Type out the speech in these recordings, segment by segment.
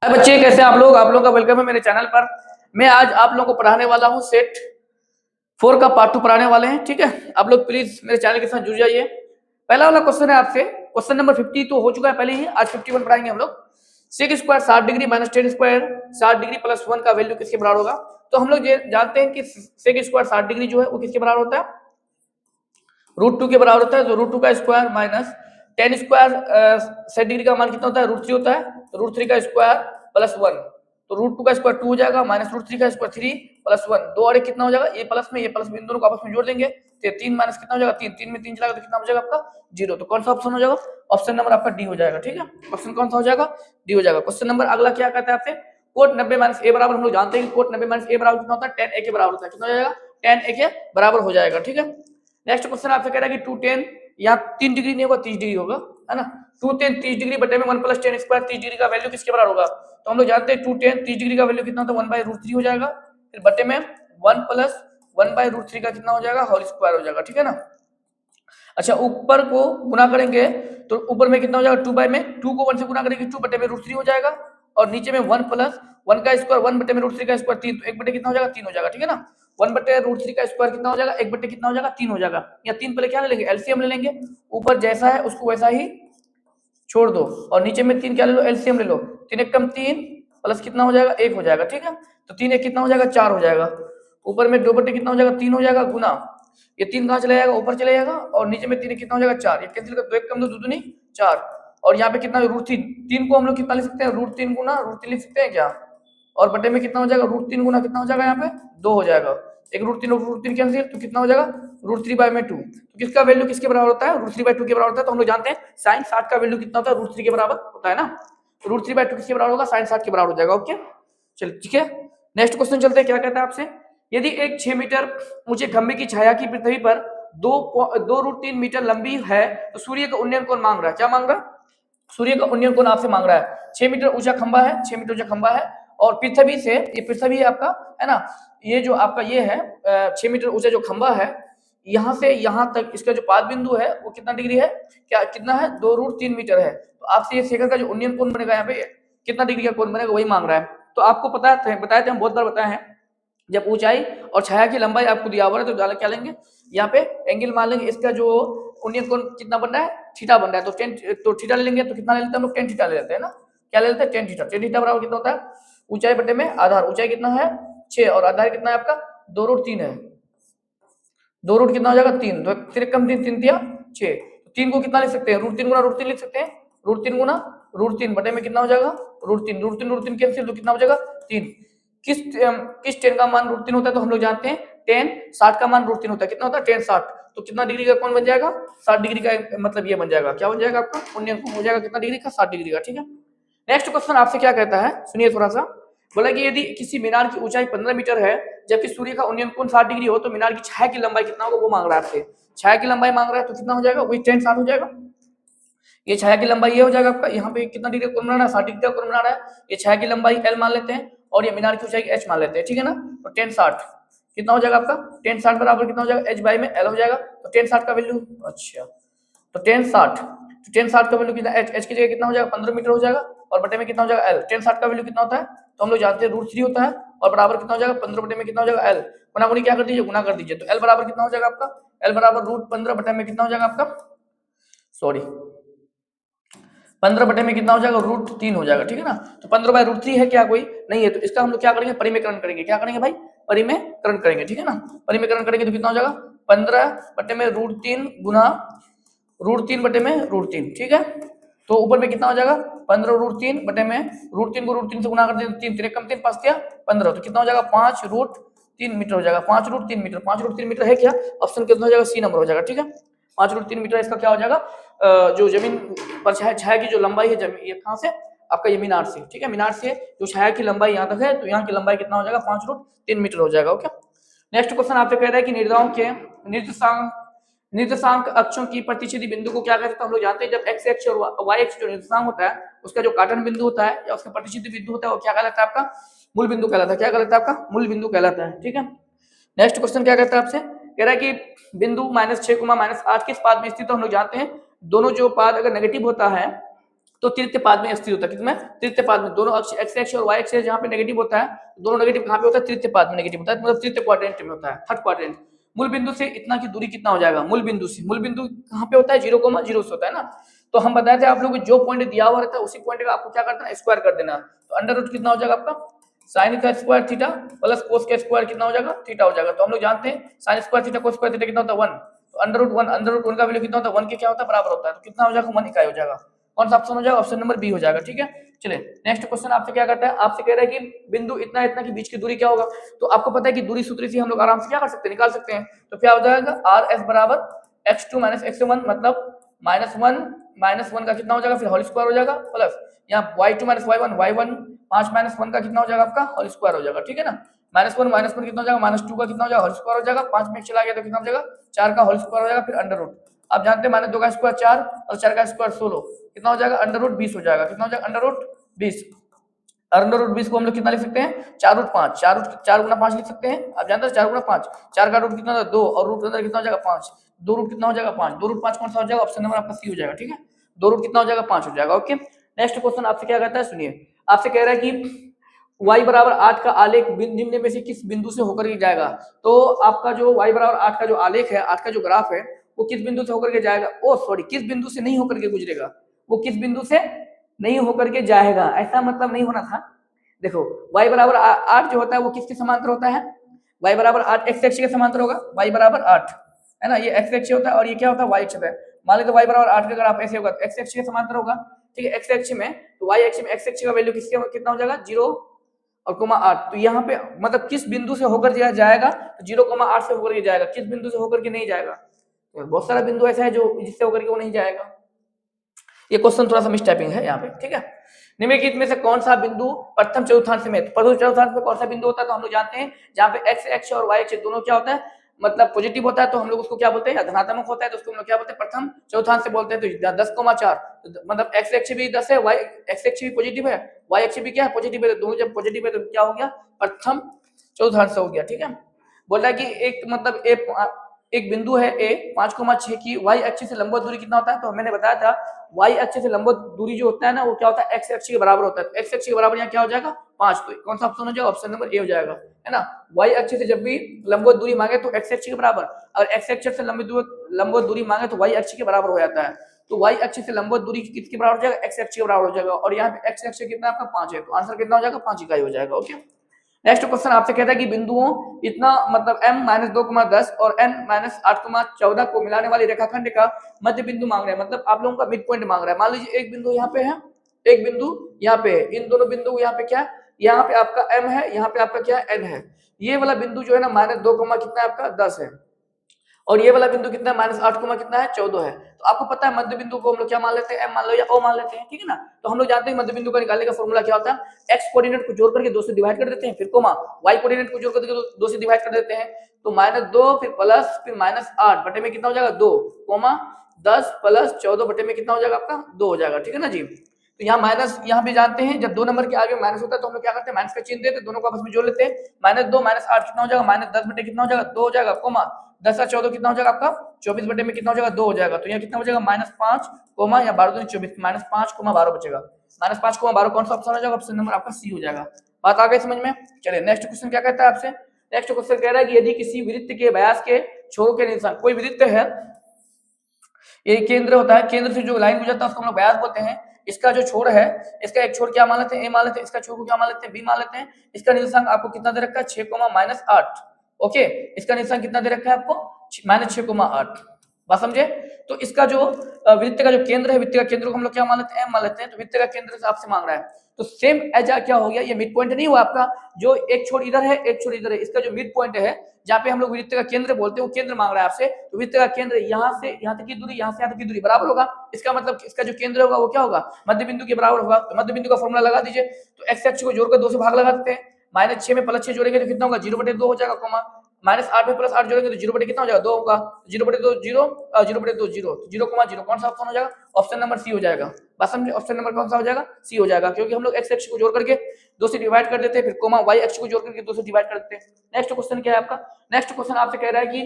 हाय बच्चे, कैसे आप लोग का वेलकम है मेरे चैनल पर। मैं आज आप लोगों को पढ़ाने वाला हूँ सेट 4 का पार्ट 2 पढ़ाने वाले हैं। ठीक है, आप लोग प्लीज मेरे चैनल के साथ जुड़ जाइए। पहला वाला क्वेश्चन है आपसे, क्वेश्चन नंबर 50 तो हो चुका है पहले ही, आज 51 पढ़ाएंगे हम लोग। Sec square 60 degree minus ten square 60 degree plus 1 का वैल्यू किसके बराबर होगा। तो हम लोग जानते हैं कि सेक स्क्वायर 60 डिग्री जो है वो किसके बराबर होता है, √2 के बराबर होता है। तो √2 का square minus ten square 60 degree का मान कितना होता है, √3 होता है। तो √3 का स्क्वायर प्लस 1, तो √2 का स्क्वायर 2 हो जाएगा माइनस √3 का स्क्वायर 3 प्लस 1, 2 और 1 कितना हो जाएगा, ये प्लस में इन दोनों को आपस में जोड़ देंगे तो 3 माइनस कितना हो जाएगा, 3, 3 में 3 चलाएगा तो कितना हो जाएगा आपका 0। तो कौन सा ऑप्शन हो जाएगा, ऑप्शन नंबर आपका डी हो जाएगा। ठीक है, ऑप्शन कौन सा हो जाएगा, डी हो जाएगा। क्वेश्चन नंबर अगला क्या कहता है आपसे, कोट 90 माइनस ए बराबर, हम लोग जानते हैं कि कोट 90 माइनस ए बराबर कितना होता है, tan a के बराबर होता है। कितना हो जाएगा, tan a के बराबर हो जाएगा। ठीक है, नेक्स्ट क्वेश्चन आपसे कह रहा है कि 2tan, यहाँ 3 डिग्री नहीं होगा 30 डिग्री होगा, है ना। 2tan 30 डिग्री बटे में 1 प्लस टेन स्क्वायर 30 डिग्री का वैल्यू किसके बराबर होगा। तो हम लोग जानते हैं 2tan 30 डिग्री का वैल्यू कितना होता है, 1/√3 हो जाएगा। फिर बटे में 1 प्लस 1/√3 का कितना हो जाएगा, होल स्क्वायर हो जाएगा। ठीक है ना। अच्छा, ऊपर को गुना करेंगे तो ऊपर में कितना हो जाएगा, 2 में 2 को 1 से गुना करेंगे 2 बटे में √3 हो जाएगा। और नीचे में 1 प्लस 1 का स्क्वायर 1 बटे में √3 का स्क्वायर 3, तो 1 बटे कितना हो जाएगा 3 हो जाएगा। ठीक है ना, 1 बटे √3 का स्क्वायर कितना हो जाएगा, 1 बटे कितना हो जाएगा 3 हो जाएगा। या 3 पहले क्या ले लेंगे, एलसीएम ले लेंगे। ऊपर जैसा है उसको वैसा ही छोड़ दो और नीचे में 3 क्या ले लो, एलसीएम ले लो। 3 एक कम 3 प्लस कितना हो जाएगा 1 हो जाएगा। ठीक है, तो 3 एक कितना हो जाएगा 4 हो जाएगा। ऊपर में 2 बटे कितना हो जाएगा 3 हो जाएगा गुना, ये 3 कहाँ चला जाएगा, ऊपर चले जाएगा। और नीचे में 3 कितना हो जाएगा 4, ये कैंसिल कर दो, 1 कम 2 दूनी 4। और यहाँ पे कितना √3, 3 को हम लोग कितना लिख सकते हैं, √3 गुना √3 लिख सकते हैं क्या। और बटे में कितना हो जाएगा, √3 गुना कितना हो जाएगा, यहाँ पे 2 हो जाएगा। एक √3 और √3 कैंसिल, तो कितना हो जाएगा √3/2। तो किसका वैल्यू किसके बराबर होता है, √3/2 के बराबर होता है। तो हम लोग जानते हैं sin 60 का वैल्यू कितना होता है, √3 के बराबर होता है ना। तो √3/2 किसके बराबर होगा, sin 60 के बराबर हो जाएगा। ओके, चलिए ठीक है, नेक्स्ट क्वेश्चन चलते हैं। क्या कहता है आपसे, यदि एक 6 मीटर ऊंचे खंभे की छाया की पृथ्वी पर 2.3 मीटर लंबी है तो सूर्य का उन्नयन कोण मांग रहा है। क्या मांग रहा है, सूर्य का उन्नयन कोण आपसे मांग रहा है। 6 मीटर ऊंचा खंभा है, 6 मीटर ऊंचा खंभा है और पृथ्वी से, ये पृथ्वी है आपका, है ना। ये जो आपका ये है 6 मीटर ऊंचा जो खंभा है, यहाँ से यहाँ तक इसका जो पाद बिंदु है वो कितना डिग्री है, क्या कितना है, 2√3 मीटर है। तो आपसे ये शेखर का जो उन्नयन कोण बनेगा यहाँ पे कितना डिग्री का कोण बनेगा वही मांग रहा है। तो आपको पता है, बताए थे हम बहुत बार बताए हैं, जब ऊंचाई और छाया की लंबाई आपको दिया हुआ है तो क्या लेंगे, यहाँ पे एंगल मान लेंगे। इसका जो उन्नयन कोण कितना बन रहा है, थीटा बन रहा है। तो थीटा ले लेंगे, तो कितना ले लेते हैं हम लोग, tan थीटा ले लेते हैं ना। क्या ले लेते हैं, tan थीटा। tan थीटा बराबर कितना होता है, ऊंचाई बटे में आधार। ऊंचाई कितना है 6 और आधार कितना है आपका 2√3 है। 2 रूट कितना हो जाएगा 3, तो 3 कम 3 3 दिया 6। 3 को कितना लिख सकते हैं, √3 गुना √3 लिख सकते हैं। √3 गुना √3 बटे में कितना हो जाएगा √3, √3 कैंसिल, तो कितना हो जाएगा 3। किस tan का मान √3 होता है, तो हम लोग जानते हैं tan 60 का मान √3 होता है। कितना होता है tan 60, तो कितना डिग्री का कोण बन जाएगा, 60 डिग्री का। मतलब ये बन जाएगा, क्या बन जाएगा आपका उन्नयन कोण हो जाएगा कितना डिग्री का, 60 डिग्री का। ठीक है, नेक्स्ट क्वेश्चन आपसे क्या कहता है, सुनिए थोड़ा सा। बोला कि यदि किसी मीनार की ऊंचाई 15 मीटर है जबकि सूर्य का उन्नयन कोण 60 डिग्री हो तो मीनार की छाया की लंबाई कितना होगा, वो मांग रहा है आपसे। छाया की लंबाई मांग रहा है तो कितना हो जाएगा, वही tan 60 हो जाएगा। ये छाया की लंबाई ये हो जाएगा आपका, यहाँ पे कितना डिग्री कोण बना रहा है, 60 डिग्री का कोण बना रहा है। ये छाया की लंबाई l मान लेते हैं और ये मीनार की ऊंचाई h मान लेते हैं। ठीक है ना, तो tan 60 कितना हो जाएगा आपका, tan 60 बराबर कितना हो जाएगा, h बाई में l हो जाएगा। तो tan 60 का वैल्यू, अच्छा तो tan 60 का वैल्यू कितना, h की जगह कितना हो जाएगा 15 मीटर हो जाएगा और बटे में कितना हो जाएगा l। tan 60 का वैल्यू कितना होता है, तो हम लोग जानते हैं √3 होता है और बराबर कितना हो जाएगा 15 बटे में कितना हो जाएगा l। गुना गुनी क्या कर दीजिए, गुना कर दीजिए। तो l बराबर कितना हो जाएगा आपका, l बराबर √15 बटे में कितना हो जाएगा आपका, सॉरी 15 बटे में कितना हो जाएगा √3 हो जाएगा। ठीक है ना, तो 15/√3 है क्या, कोई नहीं है। तो इसका हम लोग क्या करेंगे, परिमेयकरण करेंगे। क्या करेंगे भाई, परिमेयकरण करेंगे। ठीक है ना, परिमेयकरण करेंगे तो कितना हो जाएगा 15 बटे में √3 गुना √3 बटे में √3। ठीक है, तो ऊपर में कितना हो जाएगा 15 √3 बटे में √3 को √3 से गुना कर दें, 3 3 कम 3 5 दिया 15, तो कितना हो जाएगा 5√3 मीटर हो जाएगा। 5√3 मीटर, 5√3 मीटर है क्या, ऑप्शन कितना हो जाएगा, सी नंबर हो जाएगा। ठीक है, 5√3 मीटर इसका क्या हो जाएगा, जो जमीन पर छाया की जो लंबाई है जमीन, ये कहाँ से आपका, ये मीनार से। ठीक है, मीनार से जो छाया की लंबाई यहाँ तक है तो यहाँ की लंबाई कितना हो जाएगा 5√3 मीटर हो जाएगा। ओके, नेक्स्ट क्वेश्चन आपसे कह रहा है कि निर्देशांक अक्षों की प्रतिच्छेदी बिंदु को क्या कहते हैं। हम लोग जानते हैं जब x अक्ष और y अक्ष जो निर्देशांक होता है उसका जो काटन बिंदु होता है या उसका प्रतिच्छेदी बिंदु होता है वो क्या कहलाता है, आपका मूल बिंदु कहलाता है। क्या कहलाता है, आपका मूल बिंदु कहलाता है। ठीक है, नेक्स्ट क्वेश्चन क्या कहता है आपसे, कह रहा है कि बिंदु -6, -8 किस पाद में स्थित है। हम लोग जानते हैं दोनों जो पाद अगर नेगेटिव होता है तो तृतीय पाद में स्थिर होता है। किसमें? तृतीय पाद में। दोनों अक्ष एक्स अक्ष और वाई अक्ष जहाँ पे नेगेटिव होता है, दोनों नेगेटिव कहाँ पे होता है? तृतीय पाद में नेगेटिव होता है, मतलब तृतीय क्वाड्रेंट में होता है, थर्ड क्वाड्रेंट। मूल बिंदु से इतना की दूरी कितना हो जाएगा? मूल बिंदु से, मूल बिंदु कहाँ पे होता है? 0,0 से होता है ना। तो हम बताए थे आप लोग को जो पॉइंट दिया हुआ रहता है उसी पॉइंट का आपको क्या करना है? स्क्वायर कर देना। तो अंडर रूट कितना हो जाएगा आपका? साइन का स्क्वायर थीटा प्लस कोस का स्क्वायर कितना हो जाएगा? थीटा हो जाएगा। तो हम लोग जानते हैं sine square theta cos square theta कितना होता है? 1। तो अंडर रूट 1 का वैल्यू कितना होता है? 1 के क्या होता है? बराबर होता है। तो कितना हो जाएगा? 1 इकाई हो जाएगा। कौन सा ऑप्शन हो जाएगा? ऑप्शन नंबर बी हो जाएगा। ठीक है, चलिए नेक्स्ट क्वेश्चन आपसे क्या करता है? आपसे कह रहा है कि बिंदु इतना इतना के बीच की दूरी क्या होगा? तो आपको पता है कि दूरी सूत्र से हम लोग आराम से क्या कर सकते हैं? निकाल सकते हैं। तो क्या हो जाएगा? आर एस बराबर x2 माइनस x1, मतलब -1 का कितना हो जाएगा? फिर होल स्क्वायर हो जाएगा, प्लस यहाँ y2 minus y1, y1 5 minus 1 का कितना हो जाएगा? आपका होल स्क्वायर हो जाएगा। ठीक है ना, -1 कितना हो जाएगा? -2 का कितना हो जाएगा? होल स्क्वायर हो जाएगा। 5 में चला गया तो कितना हो जाएगा? 4 का होल स्क्वायर हो जाएगा, फिर अंडर रूट। आप जानते हैं -2 का स्क्वायर 4 और 4 का स्क्वायर 16, कितना हो जाएगा? अंडर रूट 20 हो जाएगा। कितना हो जाएगा? Under root 20। अंडर रूट 20 को हम लोग कितना लिख सकते हैं? 4 रूट 5, 4 गुना 5 लिख सकते हैं। आप जानते हैं 4 गुना 5, 4 का रूट कितना होता है? 2, और रूट के अंदर कितना हो जाएगा? 5। 2 रूट कितना हो जाएगा? 5। 2 रूट 5 कौन सा हो जाएगा? ऑप्शन नंबर आपका सी हो जाएगा। ठीक है, 2 रूट कितना हो जाएगा? 5 हो जाएगा। ओके, नेक्स्ट क्वेश्चन आपसे क्या कहता है? सुनिए, आपसे कह रहा है कि y बराबर 8 का आलेख निम्न में से किस बिंदु से होकर के जाएगा? तो आपका जो y बराबर 8 का जो आलेख है, 8 का जो ग्राफ है, वो किस बिंदु से होकर के जाएगा? ओ सॉरी, किस बिंदु से नहीं होकर के गुजरेगा? वो किस बिंदु से नहीं होकर के जाएगा, ऐसा मतलब नहीं होना था। देखो y बराबर 8 जो होता है वो किसके समांतर होता है? y बराबर 8 x अक्ष के समांतर होगा। y बराबर 8 है ना, ये x अक्ष होता है और ये क्या होता है? y अक्ष होता है। मान लीजिए y बराबर 8 का अगर आप ऐसे होगा तो x अक्ष के समांतर होगा। ठीक है, x अक्ष में, तो y अक्ष में x अक्ष का वैल्यू किसके कितना हो जाएगा? 0 और कोमा 8। तो यहाँ पे मतलब किस बिंदु से होकर जाएगा? तो 0,8 से होकर के जाएगा। किस बिंदु से होकर के नहीं जाएगा? तो बहुत सारा बिंदु ऐसा है जो जिससे होकर के वो नहीं जाएगा। ये क्वेश्चन थोड़ा सा मिसटाइपिंग है यहाँ पे। ठीक है, निम्नलिखित में से कौन सा बिंदु प्रथम चतुर्थांश में? प्रथम चतुर्थांश में कौन सा बिंदु होता है? तो हम लोग जानते हैं जहाँ पे x अक्ष और y अक्ष दोनों क्या होता है? मतलब पॉजिटिव होता है, तो हम लोग उसको क्या बोलते हैं? धनात्मक होता है तो उसको हम लोग क्या बोलते हैं? प्रथम चतुर्थांश से बोलते हैं। तो 10,4 मतलब x अक्ष भी 10 है, y x अक्ष भी पॉजिटिव है, y अक्ष भी क्या है? पॉजिटिव है। दोनों जब पॉजिटिव है तो क्या हो गया? प्रथम चतुर्थांश हो गया। ठीक है, बोल रहा है कि एक मतलब एक बिंदु है a 5,6 की y अक्ष से लंबवत दूरी कितना होता है? तो मैंने बताया था y अक्ष से लंबवत दूरी जो होता है ना, वो क्या होता है? x अक्ष के बराबर होता है। तो x अक्ष के बराबर यहाँ क्या हो जाएगा? 5। तो कौन सा ऑप्शन हो जाएगा? ऑप्शन नंबर ए हो जाएगा, है ना। y अक्ष से जब भी लंबवत दूरी मांगे तो x अक्ष के बराबर, और x अक्ष से लंबवत दूरी मांगे तो y अक्ष के बराबर हो जाता है। तो y अक्ष से लंबवत दूरी किसके बराबर हो जाएगा? x अक्ष के बराबर हो जाएगा। और यहाँ पे x अक्ष कितना आपका? 5 है, तो आंसर कितना हो जाएगा? 5 इकाई हो जाएगा। ओके, नेक्स्ट क्वेश्चन आपसे कहता है कि बिंदुओं इतना मतलब m-2,10 और n-8,14 को मिलाने वाली रेखाखंड का मध्य बिंदु मांग रहे हैं, मतलब आप लोगों का मिड पॉइंट मांग रहा है। मान लीजिए एक बिंदु यहाँ पे है, एक बिंदु यहाँ पे है, इन दोनों बिंदु यहाँ पे क्या, यहाँ पे आपका m है, यहाँ पे आपका क्या है? n है। ये वाला बिंदु जो है ना -2, कितना है आपका? 10 है, और ये वाला बिंदु कितना है? -8, कितना है? 14 है। तो आपको पता है मध्य बिंदु को हम लोग क्या मान लेते हैं? m मान लो या o मान लेते हैं। ठीक है ना, तो हम लोग जानते हैं मध्य बिंदु का निकालने का फॉर्मूला क्या होता है? x कोऑर्डिनेट को जोड़ करके 2 से डिवाइड कर देते हैं, फिर कोमा y कोऑर्डिनेट को जोड़ करके 2 से डिवाइड कर देते हैं, तो -2 फिर प्लस फिर -8 बटे में कितना हो जाएगा? 2, कोमा 10 प्लस 14 बटे में कितना हो जाएगा? आपका 2 हो जाएगा। ठीक है ना जी। तो यहाँ माइनस, यहाँ पे जानते हैं जब 2 नंबर के आगे माइनस होता है तो हम लोग क्या करते हैं? माइनस का चिन्ह देते हैं, दोनों को आपस में जोड़ लेते हैं। -2 -8 कितना हो जाएगा? -10 बटे कितना हो जाएगा? 2 हो जाएगा, कोमा 10 और 14 कितना हो जाएगा आपका? 24 बटे में कितना हो जाएगा? 2 हो जाएगा। तो यहाँ कितना हो जाएगा? -5 कोमा या 12 दूनी 24, -5 कोमा 12 बचेगा। -5 कोमा 12 कौन सा ऑप्शन हो जाएगा? ऑप्शन नंबर आपका सी हो जाएगा। बात आ गई समझ में? चलिए नेक्स्ट क्वेश्चन क्या कहता है आपसे? नेक्स्ट क्वेश्चन कह रहा है कि यदि किसी वृत्त के व्यास के छोरों के निशान, कोई वृत्त है, ये केंद्र होता है, केंद्र से जो लाइन गुजरता है उसको हम लोग व्यास बोलते हैं। इसका जो छोर है, इसका एक छोर क्या मान लेते हैं? ए मान लेते हैं, इसका छोर को क्या मान लेते हैं? बी मान लेते हैं। इसका निर्देशांक आपको कितना दे रखा है? 6,-8। ओके, इसका निर्देशांक कितना दे रखा है आपको? -6,8। बात समझे? तो इसका जो वृत्त का जो केंद्र है, वृत्त का केंद्र को हम लोग क्या मान लेते हैं? एम मान लेते हैं। तो वृत्त का केंद्र से आपसे मांग रहा है, तो सेम एज क्या हो गया? ये मिड पॉइंट नहीं हुआ आपका, जो एक छोर इधर है एक छोर इधर है, इसका जो मिड पॉइंट है जहाँ पे हम लोग वृत्त का केंद्र बोलते हैं, वो केंद्र मांग रहा है आपसे। तो वृत्त का केंद्र यहाँ से यहाँ तक की दूरी, यहाँ से यहाँ तक की दूरी बराबर होगा। इसका मतलब इसका जो केंद्र होगा वो क्या होगा? मध्य बिंदु के बराबर होगा। तो मध्य बिंदु का फॉर्मूला लगा दीजिए। तो x अक्ष को जोड़कर 2 से भाग लगा देते हैं। -6 में +6 जोड़ेंगे तो कितना होगा? 0/2 हो जाएगा, कोमा -8 में +8 जोड़ेंगे तो 0 बटे कितना हो जाएगा? 2 होगा। 0/2 0, 0/2 0, 0,0 कौन सा ऑप्शन हो जाएगा? ऑप्शन नंबर सी हो जाएगा। बात समझे? ऑप्शन नंबर कौन सा हो जाएगा? सी हो जाएगा, क्योंकि हम लोग x अक्ष को जोड़ करके 2 से डिवाइड कर देते हैं, फिर कोमा y अक्ष को जोड़ करके 2 से डिवाइड कर देते हैं। नेक्स्ट क्वेश्चन क्या है आपका? नेक्स्ट क्वेश्चन आपसे कह रहा है कि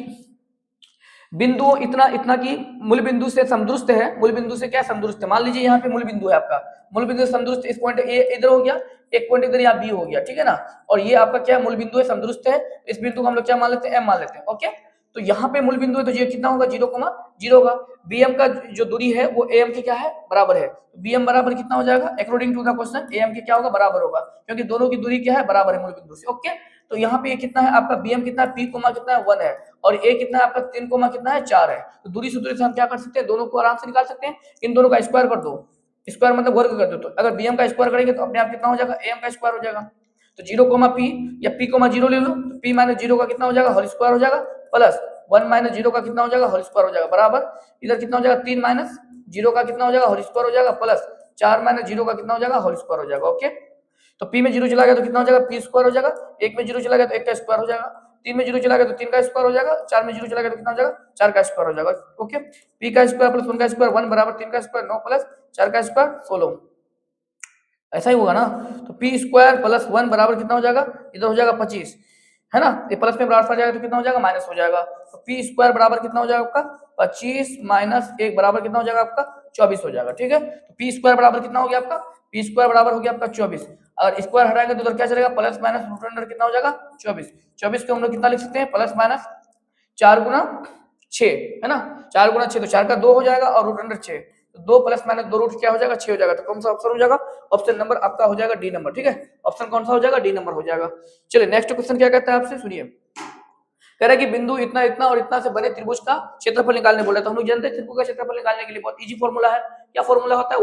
बिंदु इतना इतना की मूल बिंदु से समदुरुस्त है। मूल बिंदु से क्या समदुरुस्त है, मान लीजिए यहाँ पे मूल बिंदु है आपका, मूल बिंदु से समदुरुस्त, इस पॉइंट ए इधर हो गया, एक पॉइंट इधर यहाँ बी हो गया, ठीक है ना, और ये आपका क्या मूल बिंदु है, समदुरुस्त है, इस बिंदु को हम लोग क्या मान लेते हैं, एम मान लेते हैं। ओके, तो यहाँ पे मूल बिंदु है तो ये कितना होगा, 0,0 होगा। बीएम का जो दूरी है वो एम के क्या है, बराबर है। बीएम बराबर कितना हो जाएगा, according to the question M के क्या होगा, बराबर होगा, क्योंकि दोनों की दूरी क्या है, बराबर है मूल बिंदु से। ओके, तो यहाँ पे कितना है आपका, बीएम कितना है, पी कोमा कितना है, 1 है, और ए कितना है आपका, 3 कोमा कितना है, 4 है। तो दूरी सूत्र से हम क्या कर सकते हैं, दोनों को आराम से निकाल सकते हैं। इन दोनों का स्क्वायर कर दो, स्क्वायर मतलब वर्ग कर दो, तो अगर बीएम का स्क्वायर करेंगे तो अपने आप कितना हो जाएगा, एम का स्क्वायर हो जाएगा। तो 0 कोमा पी या पी कोमा 0 ले लो, तो पी माइनस 0 का कितना हो जाएगा, होल स्क्वायर हो जाएगा, प्लस 1 माइनस 0 का कितना हो जाएगा, होल स्क्वायर हो जाएगा, बराबर इधर कितना हो जाएगा, 3 माइनस 0 का कितना हो जाएगा, होल स्क्वायर हो जाएगा, प्लस 4 माइनस 0 का कितना हो जाएगा, होल स्क्वायर हो जाएगा। ओके, तो पी में 0 चला गया तो कितना हो जाएगा, पी स्क्वायर हो जाएगा, 1 में 0 चला गया तो 1 का स्क्वायर हो जाएगा, 3 में 0 चला गया तो 3 का स्क्वायर हो जाएगा, 4 में 0 चला गया तो कितना हो जाएगा, 4 का स्क्वायर हो जाएगा। ओके, पी का स्क्वायर प्लस 1 का स्क्वायर 1 बराबर 3 का स्क्वायर 9 प्लस 4 का स्क्वायर 16, ऐसा ही होगा ना। तो पी स्क्वायर प्लस 1 बराबर कितना हो जाएगा, इधर हो जाएगा 25, है ना, ये प्लस में बराबर आ जाएगा तो कितना हो जाएगा, माइनस हो जाएगा। तो पी स्क्वायर बराबर कितना हो जाएगा आपका, 25 माइनस 1 बराबर कितना हो जाएगा आपका, 24 हो जाएगा। ठीक है, तो पी स्क्वायर बराबर कितना हो गया आपका, पी स्क्वायर बराबर हो गया आपका 24, और स्क्वायर हटाएंगे तो उधर क्या चलेगा, प्लस माइनस रूट अंडर कितना हो जाएगा, 24। 24 को हम लोग कितना लिख सकते हैं, प्लस माइनस 4 गुना 6, है ना, 4 गुना 6, तो 4 का 2 हो जाएगा, और रूट अंडर 6, तो 2 प्लस माइनस 2 रूट क्या हो जाएगा, 6 हो जाएगा। तो कौन सा ऑप्शन हो जाएगा, ऑप्शन नंबर आपका हो जाएगा डी नंबर। ठीक है, ऑप्शन कौन सा हो जाएगा, डी नंबर हो जाएगा। चलिए नेक्स्ट क्वेश्चन क्या कहता है आपसे, सुनिए, कह रहा है कि बिंदु इतना इतना और इतना से बने त्रिभुज का क्षेत्रफल निकालने बोला। तो हम लोग जानते हैं त्रिभुज का क्षेत्रफल निकालने के लिए बहुत इजी फॉर्मूला है। क्या फॉर्मूला होता है,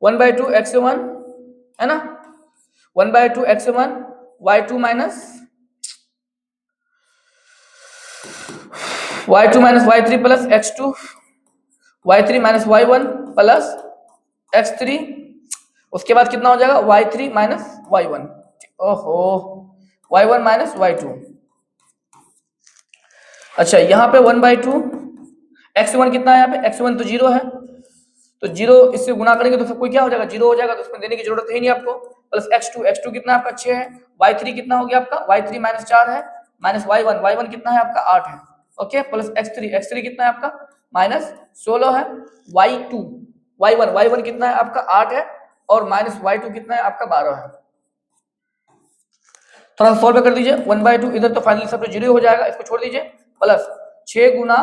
1/2 x1, है ना, 1/2 x1 y2 minus y3 plus x2 y3 minus y1 plus x3, उसके बाद कितना हो जाएगा, y3 माइनस y1, ओहो, y1 माइनस y2। अच्छा, यहाँ पे 1/2 x1 कितना है, यहाँ पे x1 तो 0 है, तो 0 इससे गुना करेंगे तो सब कोई क्या हो जाएगा, 0 हो जाएगा, तो उसमें देने की जरूरत है नहीं आपको, प्लस x2 कितना है आपका, 6 है, y3 कितना हो गया आपका, y3 माइनस 4 है, माइनस y1 कितना है आपका, 8 है। ओके, प्लस x3 कितना है आपका, माइनस 16 है, y1 कितना है आपका, 8 है, और माइनस y2 कितना है आपका, 12 है। थोड़ा सॉल्व कर दीजिए, 1/2 इधर तो फाइनली सब 0 हो जाएगा, इसको छोड़ दीजिए, प्लस 6 गुना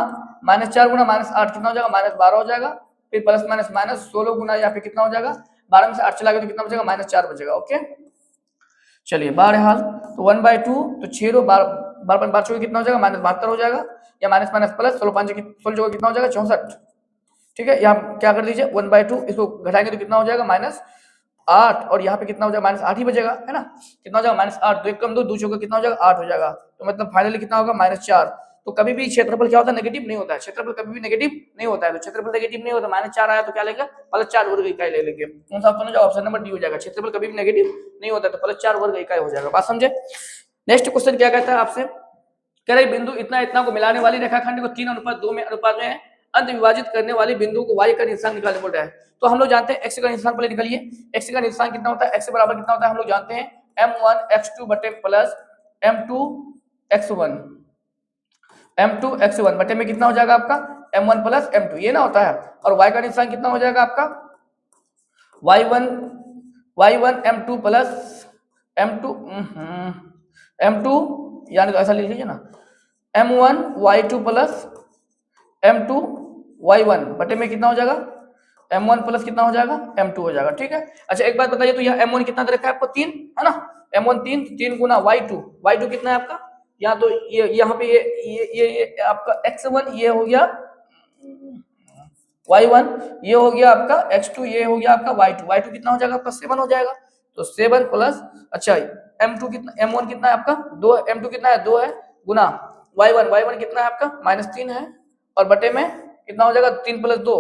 माइनस 4 गुना माइनस 8 कितना हो जाएगा, माइनस 12 हो जाएगा, फिर प्लस माइनस माइनस 16 गुना यहाँ पे कितना हो जाएगा, 12 में से 8 चला गया तो कितना बचेगा, माइनस 4 बचेगा। ओके, चलिए बहरहाल तो 1/2 तो 6 रो 12 चौके कितना हो जाएगा, माइनस 72 हो जाएगा, या माइनस माइनस प्लस 16 चौके कितना हो जाएगा, 64। ठीक है, यहाँ क्या कर दीजिए, 1/2 इसको घटाएंगे तो कितना हो जाएगा, माइनस 8, और यहाँ पे कितना हो जाएगा, माइनस 8 ही बचेगा, है ना, कितना हो जाएगा, माइनस 8, 2 कम 2 चौका कितना हो जाएगा, 8 हो जाएगा, तो मतलब फाइनली कितना होगा, माइनस 4। तो कभी भी क्षेत्रफल क्या होता है, नेगेटिव नहीं होता है, क्षेत्रफल कभी भी नेगेटिव नहीं होता है, तो क्षेत्रफल नेगेटिव नहीं होता, माइनस 4 आया तो क्या लेंगे, प्लस 4 वर्ग इकाई ले लेंगे। कौन सा ऑप्शन हो जाएगा, ऑप्शन नंबर डी हो जाएगा, क्षेत्रफल कभी भी नेगेटिव नहीं होता है, तो प्लस 4 वर्ग इकाई हो जाएगा। बात समझे। नेक्स्ट क्वेश्चन क्या कहता है आपसे, कह रहे बिंदु इतना इतना को मिलाने वाली रेखाखंड को 3:2 में अनुपात में अंत विभाजित करने वाली बिंदु को y का निशान निकालने बोल रहा है। तो हम लोग जानते हैं x का निशान पहले निकालिए, x का निशान कितना होता है, x बराबर कितना होता है, हम लोग जानते हैं m1 x2 बटे प्लस m2 x1 बटे में कितना हो जाएगा आपका, m1 प्लस m2, ये ना होता है, और y का निशान कितना हो जाएगा आपका, y1 m2 प्लस m2 यानी तो ऐसा लिख लीजिए ना, m1 y2 plus m2 y1 बटे में कितना हो जाएगा, m1 प्लस कितना हो जाएगा, m2 हो जाएगा। ठीक है, अच्छा एक बात बताइए, तो यह m1 कितना दे रखा है आपको, 3, है ना, m1 3 गुना y2 कितना है आपका, यहाँ तो ये यहाँ पे ये आपका x1 ये हो गया y1, ये हो गया आपका x2, ये हो गया आपका y2 कितना हो जाएगा आपका, 7 हो जाएगा, तो 7 प्लस, अच्छा m1 कितना है आपका 2, m2 कितना है 2 है, गुना y1 कितना है आपका -3 है, और बटे में कितना हो जाएगा 3 + 2,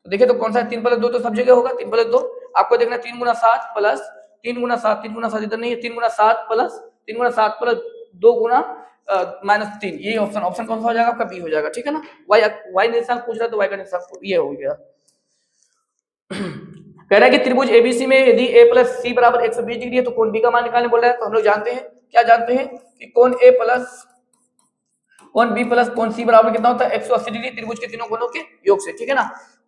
तो देखिए तो कौन सा है 3 + 2, तो सब जगह होगा 3 + 2, आपको देखना 3 × 7 प्लस 3 × 7 3 × 7 इधर नहीं है, 3 × 7 प्लस 2 गुना -3, ये ऑप्शन कौन सा हो जाएगा आपका, बी हो जाएगा। ठीक है ना, y निशान पूछ रहा है तो y का निशान ये हो गया। कह रहा है कि त्रिभुज एबीसी में यदि a + c = 120 डिग्री है तो कोण b का मान निकालने बोल रहा है। तो हम लोग जानते हैं, क्या जानते हैं कि कोण a कोण बी प्लस कोण सी बराबर कितना होता है 180 डिग्री त्रिभुज के तीनों कोणों के योग से, ठीक है ना।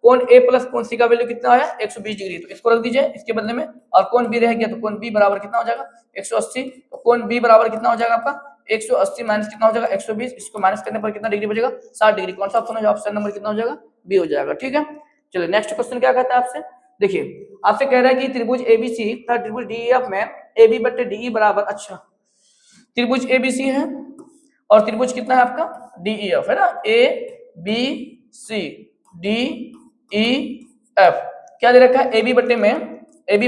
कोण ए प्लस कोण सी का वैल्यू कितना है 120 डिग्री, तो इसको रख दीजिए इसके बदले में, और कोण बी रह गया तो कोण बी बराबर कितना हो जाएगा 180, तो कोण बी बराबर कितना हो जाएगा आपका 180 माइनस कितना हो जाएगा 120, इसको माइनस करने पर कितना डिग्री बचेगा 60 डिग्री। कौन सा ऑप्शन हो जाएगा, ऑप्शन नंबर कितना हो जाएगा बी हो जाएगा, ठीक है। चलिए नेक्स्ट क्वेश्चन क्या कहता है आपसे, देखिए आपसे कह रहा है कि त्रिभुज एबीसी तथा त्रिभुज डीईएफ में एबी बट्टे डीई बराबर, अच्छा त्रिभुज एबीसी है और त्रिभुज कितना है आपका डीईएफ है ना, A B C D E F, क्या दे रखा है एबी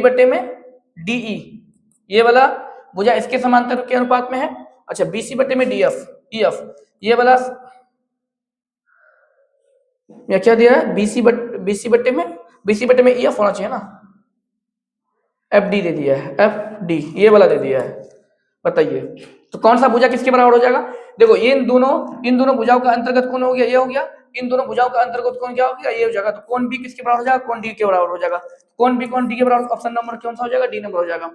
बट्टे में डीई, ये वाला भुजा इसके समांतर के अनुपात में है। अच्छा बीसी बट्टे में डीएफ ईएफ, ये वाला या क्या दिया है बीसी बट्टे में ईएफ होना चाहिए ना, एफ डी दे दिया है, एफ डी ये वाला दे दिया है, बताइए तो कौन सा भुजा किसके बराबर हो जाएगा। देखो ये इन दोनों भुजाओं का अंतर्गत कौन हो गया, ये हो गया, इन दोनों भुजाओं का अंतर्गत कौन क्या हो गया, ये हो जाएगा, तो कौन बी किसके बराबर हो जाएगा, कौन डी के बराबर हो जाएगा, कौन बी कौन डी के बराबर, ऑप्शन नंबर कौन सा हो जाएगा डी नंबर हो जाएगा।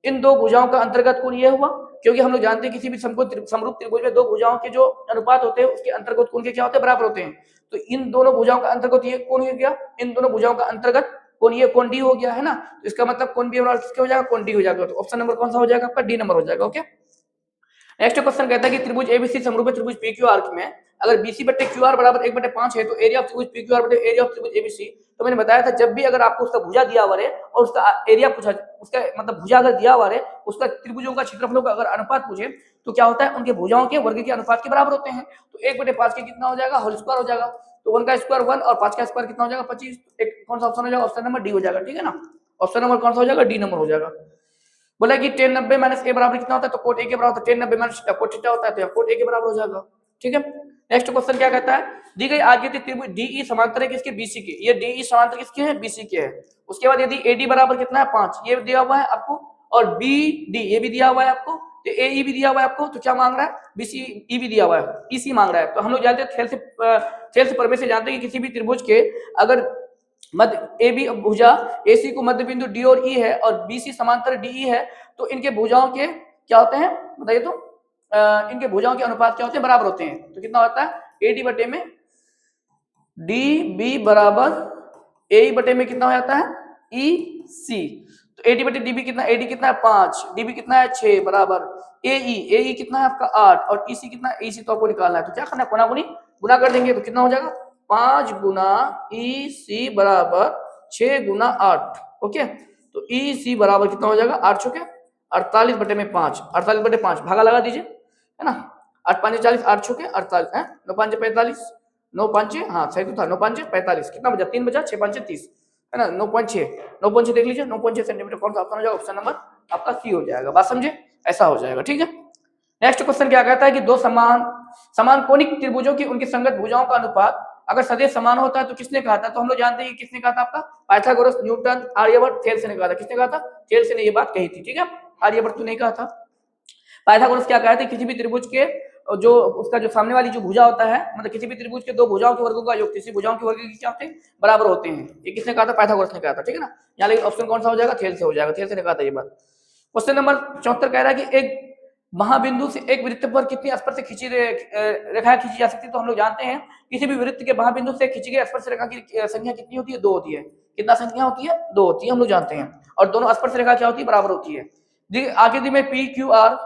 इन दो भुजाओं का अंतर्गत कौन ये हुआ, क्योंकि हम लोग जानते हैं किसी भी समरूप त्रिभुज में दो भुजाओं के जो अनुपात होते हैं उसके अंतर्गत कौन के क्या होते हैं बराबर होते हैं, तो इन दोनों भुजाओं का अंतर्गत ये कौन हो गया, इन दोनों भुजाओं का अंतर्गत कौन ये कौन डी हो गया है ना, तो इसका मतलब कौन बी बराबर किसके हो जाएगा कौन डी हो जाएगा, तो ऑप्शन नंबर कौन सा हो जाएगा आपका डी नंबर हो जाएगा। ओके नेक्स्ट क्वेश्चन कहता है कि त्रिभुज एबीसी समरूप त्रिभुज पीक्यूआर में अगर बीसी बट्टे क्यूआर बराबर 1/5 है तो एरिया ऑफ त्रिभुज पीक्यूआर बटे एरिया ऑफ त्रिभुज एबीसी, तो मैंने बताया था जब भी अगर आपको उसका भुजा दिया हुआ है और उसका एरिया पूछा, उसका मतलब भुजा अगर दिया हुआ है उसका त्रिभुजों का क्षेत्रफलों का अगर अनुपात पूछे तो क्या होता है उनके भुजाओं के वर्ग के अनुपात के बराबर होते हैं, तो 1/5 के कितना हो जाएगा होल स्क्वायर हो जाएगा, तो 1 का स्क्वायर 1 और 5 का स्क्वायर कितना हो जाएगा 25, एक कौन सा ऑप्शन हो जाएगा ऑप्शन नंबर डी हो जाएगा, ठीक है ना, ऑप्शन नंबर कौन सा हो जाएगा डी नंबर हो जाएगा। बोला कि tan 90 माइनस ए बराबर कितना होता है, तो कोट ए के बराबर, tan 90 माइनस कोट थीटा होता है तो कोट ए के बराबर हो जाएगा, ठीक है। नेक्स्ट क्वेश्चन क्या कहता है, दी गई आकृति त्रिभुज डीई समांतर है किसके बीसी के, ये डीई समांतर किसके है बीसी के है। उसके बाद यदि एडी बराबर कितना है 5, ये दिया हुआ है आपको, और बीडी ये भी दिया हुआ है आपको, तो एई भी दिया हुआ है आपको, तो क्या मांग रहा है बीसी ई भी दिया हुआ है, ईसी मांग रहा है। तो हम लोग जानते हैं खेल से परमे से जानते हैं कि किसी भी त्रिभुज के अगर मध्य ए बी भुजा एसी को मध्य बिंदु डी और ई है और बीसी समांतर डीई है, तो इनके भुजाओं के क्या होते हैं बताइए, तो इनके भुजाओं के अनुपात क्या होते हैं बराबर होते हैं, तो कितना होता है एडी बटे में डी बी बराबर ए बटे में कितना हो जाता है ई सी, तो एडी बटे डीबी कितना, एडी कितना है 5, डीबी कितना है 6 बराबर एई कितना है आपका 8 और ईसी कितना है, ईसी तो आपको निकालना है, तो क्या करना है कोना गुना कर देंगे, तो कितना हो जाएगा 5 गुना ई सी बराबर 6 गुना 8, ओके, तो ई सी बराबर कितना हो जाएगा 8 चौके 48 बटे में 5, 48 बटे 5 भागा लगा दीजिए है ना, 8 5 40 8 चौके 48 है, 9 5 45 9 5 हाँ सही तो था 9 5 45 कितना बचा 3 बचा 6 5 30 है ना, 9.6 देख लीजिए 9.6 सेंटीमीटर कौन सा ऑप्शन हो जाएगा, ऑप्शन नंबर आपका सी हो जाएगा, बात समझे ऐसा हो जाएगा, ठीक है। नेक्स्ट क्वेश्चन क्या कहता है कि दो समान कोणिक त्रिभुजों की उनकी संगत भुजाओं का अनुपात अगर सदैव समान होता है तो किसने कहा था, तो हम लोग जानते हैं कि किसने कहा था आपका पाइथागोरस, न्यूटन, आर्यभट्ट, थेल्स ने कहा था, किसने कहा था थेल्स ने ये बात कही थी, ठीक है, आर्यभट्ट तो नहीं कहा था। पाइथागोरस क्या कहा था किसी भी त्रिभुज के जो उसका जो सामने वाली जो भुजा होता है मतलब किसी भी त्रिभुज के दो भुजाओं के वर्गों का योग तीसरी भुजाओं के वर्ग के क्या होते हैं बराबर होते हैं, ये किसने कहा था पाइथागोरस ने कहा था, ठीक है ना, यहाँ लेकिन ऑप्शन कौन सा हो जाएगा थेल्स से हो जाएगा, थेल्स ने कहा था ये बात। क्वेश्चन नंबर 74 कह रहा है कि एक महाबिंदु से एक वृत्त पर कितनी स्पर्श खींची रेखा खींची जा सकती है, तो हम लोग जानते हैं किसी भी वृत्त के महाबिंदु से खींची गई स्पर्श रेखा की संख्या कितनी होती है 2 होती है, कितना संख्या होती है 2 होती है हम लोग जानते हैं, और दोनों स्पर्श रेखा क्या होती है बराबर होती है। देखिए आकृति में P Q R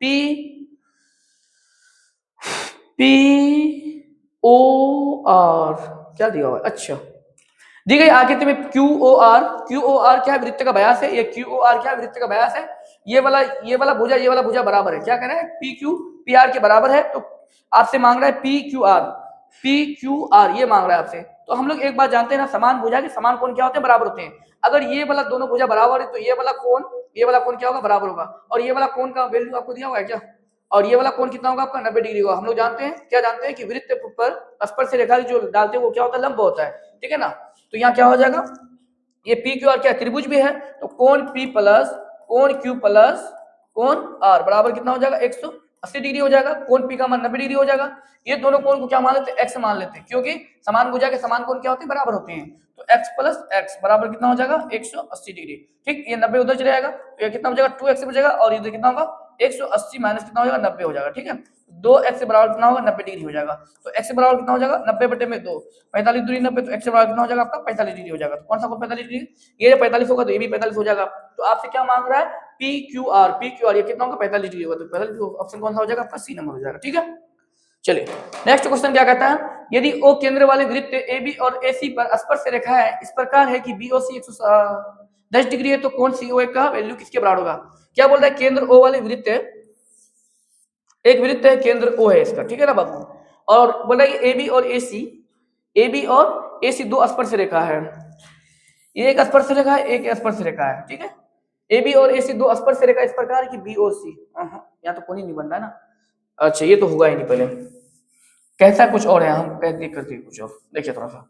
P O R क्या दिया हुआ है, अच्छा दी गई आकृति में क्यू ओ आर क्या है वृत्त का व्यास है, ये क्यू ओ आर क्या है वृत्त का व्यास है, ये वाला भुजा बराबर है, क्या कह रहा है पी क्यू पी आर के बराबर है, तो आपसे मांग रहा है पी क्यू आर ये मांग रहा है आपसे। तो हम लोग एक बात जानते हैं ना समान भुजा के समान कोण क्या होते हैं बराबर होते हैं, अगर ये वाला दोनों भुजा बराबर है तो ये वाला कोण क्या होगा बराबर होगा, और ये वाला कोण का वैल्यू आपको दिया हुआ है क्या, और ये वाला कोण कितना होगा आपका 90 डिग्री होगा। हम लोग जानते हैं क्या जानते हैं कि वृत्त पर स्पर्श रेखा जो डालते हैं वो क्या होता है लंब होता है, ठीक है ना, तो यहाँ क्या हो जाएगा ये पी क्यू आर क्या त्रिभुज भी है, तो कोण पी प्लस कोण क्यू प्लस कोण आर बराबर कितना हो जाएगा 180 डिग्री हो जाएगा, कोण पी का मान 90 डिग्री हो जाएगा, ये दोनों कोण को क्या मान लेते हैं एक्स मान लेते हैं, क्योंकि समान भुजा के समान कोण क्या होते हैं बराबर होते हैं, तो x प्लस एक्स बराबर कितना हो जाएगा 180 डिग्री, ठीक, ये 90 उधर चले जाएगा तो ये कितना हो जाएगा 2x बचेगा और इधर कितना होगा 180 माइनस कितना हो जाएगा 90 हो जाएगा, ठीक है। 2x से बराबर कितना होगा 90 डिग्री हो जाएगा। तो x से बराबर कितना हो जाएगा 90 बटे में 2, 45 दूरी 90, तो x से बराबर कितना हो जाएगा आपका 45 डिग्री हो जाएगा। तो कौन सा 45 डिग्री, ये 45 होगा तो ये भी 45 हो जाएगा। तो आपसे क्या मांग रहा है PQR ये कितना होगा 45 डिग्री होगा। तो 45 ऑप्शन कौन सा हो जाएगा आपका सी नंबर हो जाएगा, ठीक है। चलिए नेक्स्ट क्वेश्चन क्या कहता है, यदि O केंद्र वाले वृत्त AB और AC पर स्पर्श रेखा है इस प्रकार है कि BOC 110 डिग्री है, तो कौन CO का वैल्यू किसके बराबर होगा। क्या बोल रहा है, केंद्र O वाले वृत्त, एक वृत्त है केंद्र O है इसका, ठीक है ना बाबू, और बोल रहा है AB और AC दो स्पर्श रेखा है, ये एक स्पर्श रेखा है एक स्पर्श रेखा है, ठीक है। AB और AC दो स्पर्श रेखा इस प्रकार की BOC, यहाँ तो कोई नहीं बन रहा है ना, अच्छा ये तो होगा ही नहीं, पहले कहता कुछ और है, हम कहते करते कुछ और, देखिए थोड़ा सा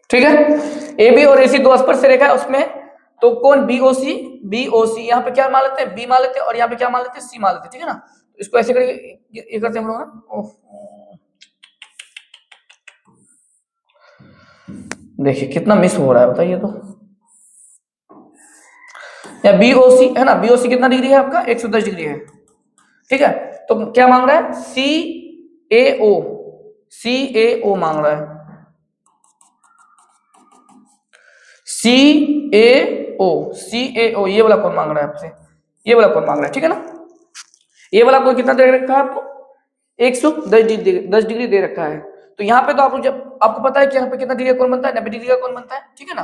ठीक है। AB और AC दो स्पर्श रेखा है उसमें, तो कौन BOC यहाँ पे क्या मान लेते हैं B मान लेते हैं, और यहाँ पे क्या मान लेते हैं C मान लेते हैं, ठीक है ना। तो इसको ऐसे करके ये करते हैं हम लोग, देखिए कितना मिस हो रहा है बताइए तो, या BOC है ना, BOC कितना डिग्री है आपका 110 डिग्री है, ठीक है। तो क्या मांग रहा है CAO मांग रहा है, CAO ये वाला कौन मांग रहा है आपसे, ये वाला कौन मांग रहा है, ठीक है ना। ये वाला कोई कितना दे रखा है आपको 110 डिग्री दे रखा है। तो यहाँ पे तो आप जब आपको पता है कि यहाँ पे कितना डिग्री का कोण बनता है 90 डिग्री का कोण बनता है, ठीक है ना।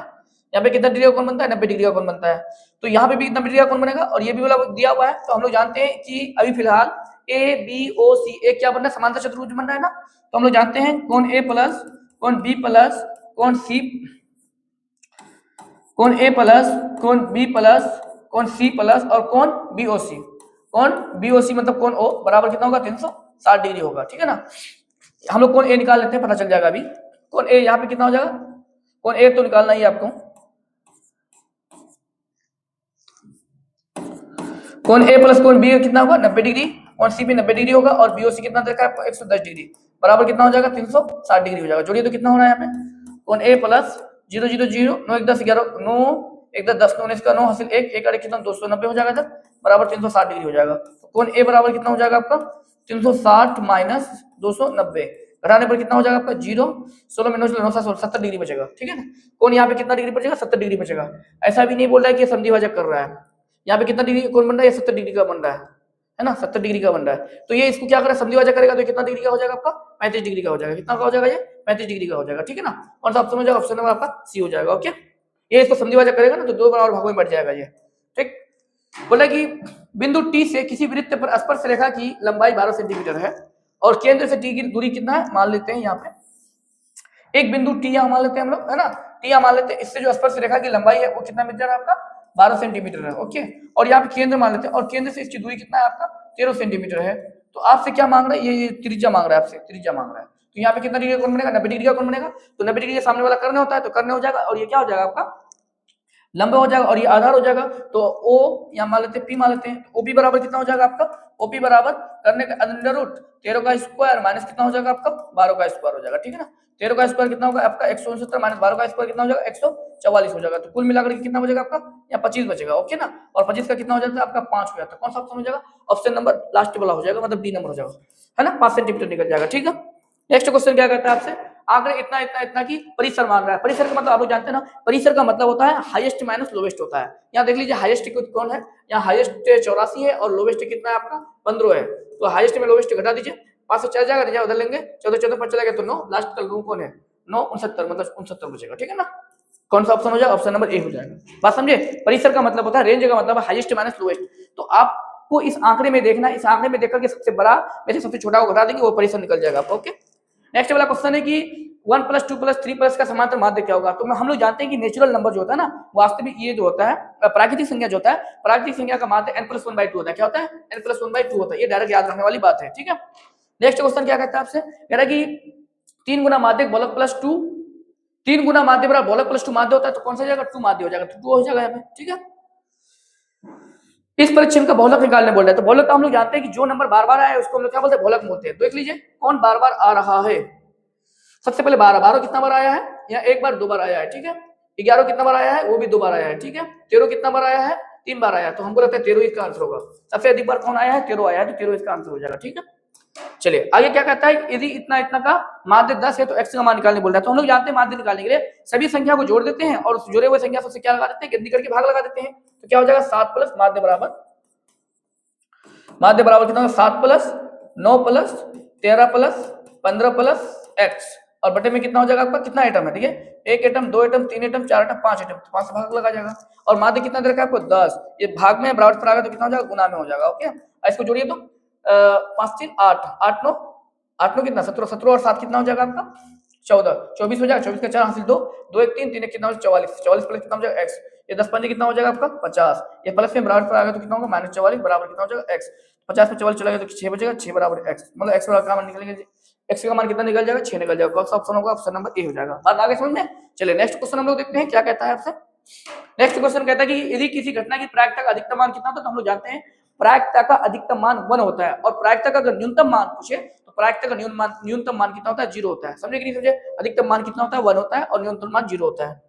यहाँ पे कितना डिग्री का कोण बनता है 90 डिग्री का कोण बनता है, तो यहाँ पे भी कितना डिग्री का कोण बनेगा, और ये भी वाला दिया हुआ है। तो हम लोग जानते हैं कि अभी फिलहाल ABOC एक क्या बनना है समांतर चतुर्भुज बन रहा है ना, तो हम लोग जानते हैं कौन A प्लस कौन B प्लस कौन C कौन A प्लस कौन B प्लस कौन C प्लस और कौन BOC मतलब कौन O बराबर कितना होगा 360 डिग्री होगा, ठीक है ना। हम लोग कौन A निकाल लेते हैं, पता चल जाएगा अभी। कौन A यहाँ पे कितना हो जाएगा, कौन A तो निकालना ही है आपको, कौन A प्लस कौन B कितना होगा 90 डिग्री, कौन C भी 90 डिग्री होगा, और BOC कितना देखा है आपको 110 डिग्री बराबर कितना हो जाएगा 360 डिग्री हो जाएगा। जोड़िए तो कितना हो रहा है यहाँ पे, कौन A प्लस 0 0 0 9 1 10 11 9 1 10 10 9 इसका 9 हासिल 1 1 कितना 290 हो जाएगा इधर बराबर 360 डिग्री हो जाएगा। तो कौन A बराबर कितना हो जाएगा आपका 360 माइनस 290 घटाने पर कितना हो जाएगा आपका 0 16 में 9 9 70 डिग्री बचेगा, ठीक है ना। कौन यहाँ पे कितना डिग्री बचेगा 70 डिग्री बचेगा। ऐसा भी नहीं बोल रहा है कि संधि भाजक कर रहा है, यहाँ पे कितना डिग्री कौन बन रहा है 70 डिग्री का बन रहा है ना, 70 डिग्री का बन रहा है। तो ये इसको क्या करेगा संधि भाजक करेगा तो कितना डिग्री का हो जाएगा आपका 35 डिग्री का हो जाएगा, कितना का हो जाएगा ये 35 डिग्री का हो जाएगा, ठीक है ना। कौन सा ऑप्शन हो जाएगा, ऑप्शन नंबर आपका सी हो जाएगा। ओके, ये इसको संधि भाजक करेगा ना तो दो बराबर भागों में बढ़ जाएगा ये, ठीक। बोला कि बिंदु टी से किसी वृत्त पर स्पर्श रेखा की लंबाई 12 सेंटीमीटर है और केंद्र से टी की दूरी कितना है मान लेते हैं। यहाँ पे एक बिंदु टी यहाँ मान लेते हैं हम लोग, है ना, टी यहाँ मान लेते हैं। इससे जो स्पर्श रेखा की लंबाई है वो कितना मीटर है आपका 12 सेंटीमीटर है। ओके, और यहाँ पे केंद्र मान लेते हैं और केंद्र से इसकी दूरी कितना है आपका 13 सेंटीमीटर है। तो आपसे क्या मांग रहा है, ये त्रिज्या मांग रहा है, आपसे त्रिज्या मांग रहा है। तो यहाँ पे कितना डिग्री का कोण बनेगा 90 डिग्री का कोण बनेगा। तो 90 डिग्री के सामने वाला करने होता है तो करने हो जाएगा, और ये क्या हो जाएगा आपका लंबा हो जाएगा और ये आधार हो जाएगा। तो O यहाँ मान लेते हैं, P मान लेते हैं। तो OP बराबर कितना हो जाएगा आपका, OP बराबर करने का अंडर रूट 13 का स्क्वायर माइनस कितना हो जाएगा आपका 12 का स्क्वायर हो जाएगा, ठीक है ना। 13 का स्क्वायर कितना होगा आपका 169 माइनस 12 का स्क्वायर कितना हो जाएगा 144 हो जाएगा। तो कुल मिलाकर कितना बचेगा आपका यहाँ 25 बचेगा। ओके ना, और 25 का कितना हो जाता है आपका 5 हो जाता है। कौन सा ऑप्शन हो जाएगा, ऑप्शन नंबर लास्ट वाला हो जाएगा, मतलब डी नंबर हो जाएगा, है ना, 5 सेंटीमीटर निकल जाएगा, ठीक है। नेक्स्ट क्वेश्चन क्या कहता है आपसे, आगे इतना इतना इतना की परिसर मांग रहा है। परिसर का मतलब आप लोग जानते हैं ना, परिसर का मतलब होता है हाईएस्ट माइनस लोवेस्ट होता है। यहाँ देख लीजिए हाईएस्ट कौन है, यहाँ हाईएस्ट 84 है और लोवेस्ट कितना है आपका 15 है। तो हाईएस्ट में लोवेस्ट घटा दीजिए, 5 से चल जाएगा, नीचे उधर लेंगे 14 14 पर चला गया तो 9, लास्ट का रूम कौन है 9 69 मतलब 69 बचेगा, ठीक है ना। कौन सा ऑप्शन हो जाएगा, ऑप्शन नंबर ए हो जाएगा। बात समझे, परिसर का मतलब होता है रेंज का मतलब है हाईएस्ट माइनस लोवेस्ट। तो आपको इस आंकड़े में देखना, इस आंकड़े में देखकर के सबसे बड़ा में से सबसे छोटा को घटा देंगे वो परिसर निकल जाएगा आपको। ओके, नेक्स्ट वाला क्वेश्चन है कि 1 + 2 + 3 + का समांतर माध्य क्या होगा। तो हम लोग जानते हैं कि नेचुरल नंबर जो होता है ना, वास्तविक ये जो होता है प्राकृतिक संख्या जो होता है, प्राकृतिक संख्या का माध्य n + 1/2 होता है। क्या होता है n + 1/2 होता है, ये डायरेक्ट याद रखने वाली बात है, ठीक है। नेक्स्ट क्वेश्चन क्या कहता है आपसे, कह रहा है कि 3 गुना माध्य बहुलक +2, 3 गुना माध्य बराबर बहुलक +2 माध्य होता है। तो कौन सा जाएगा 2 माध्य हो जाएगा, तो 2 हो जाएगा यहाँ पे, ठीक है। इस परिच्छेद का बहुलक निकालने बोल रहे हैं। तो बहुलक का हम लोग जानते हैं कि जो नंबर बार बार आया है उसको हम लोग क्या बोलते हैं बहुलक बोलते हैं। देख लीजिए कौन बार बार आ रहा है, सबसे पहले 12, 12 कितना बार आया है, यहाँ एक बार 2 बार आया है, ठीक है। 11 कितना बार आया है, वो भी 2 बार आया है, ठीक है। 13 कितना बार आया है, 3 बार आया है, तो हमको लगता है 13 इसका आंसर होगा। सबसे अधिक बार कौन आया है, 13 आया है, तो 13 इसका आंसर हो जाएगा, ठीक है। चलिए आगे क्या कहता है, यदि इतना इतना का माध्य 10 है तो x का मान निकालने बोल रहा है। तो हम लोग जानते हैं माध्य निकालने के लिए सभी संख्या को जोड़ देते हैं और उस जुड़े हुए संख्या से क्या लगा देते हैं, गिनती करके भाग लगा देते हैं। तो क्या हो जाएगा, 7 प्लस माध्य बराबर कितना होगा, 7 plus 9 plus 13 plus 15 plus x, और बटे में कितना हो जाएगा आपका, कितना आइटम है, ठीक है, 1 item 2 item 3 item 4 item 5 item, तो 5 से भाग लगा जाएगा। और माध्य कितना दे रखा है आपको, 10, ये भाग में बराबर पर आ गया तो कितना हो जाएगा, गुना में हो जाएगा। ओके, इसको जोड़िए तो 5 3 8 8 9 8 9 कितना 17, 17 और 7 कितना हो जाएगा आपका 14, 24 हो जाएगा। 24 का 4 हासिल 2 2 1 3 3 1 कितना हो जाएगा 44, 44 प्लस कितना हो जाएगा x, ये 10 5 कितना हो जाएगा आपका 50, ये प्लस में बराबर पर आ गया तो कितना होगा -44 बराबर कितना हो जाएगा x, 50 में 44 चला गया तो 6 बचेगा, 6 बराबर x, मतलब x बराबर का मान निकलेगा, x का मान कितना निकल जाएगा 6 निकल जाएगा। कौन सा ऑप्शन होगा, ऑप्शन नंबर ए हो जाएगा। बात आगे समझ में। चलिए नेक्स्ट क्वेश्चन हम लोग देखते हैं क्या कहता है आपसे। नेक्स्ट क्वेश्चन कहता है कि यदि किसी घटना की प्रायिकता का अधिकतम मान कितना होता है, तो हम लोग जानते हैं प्रायिकता का अधिकतम मान 1 होता है, और प्रायिकता का अगर न्यूनतम मान पूछे तो प्रायिकता का न्यूनतम मान कितना होता है, 0 होता है। समझे कि नहीं समझे, अधिकतम मान कितना होता है 1 होता है और न्यूनतम मान 0 होता है।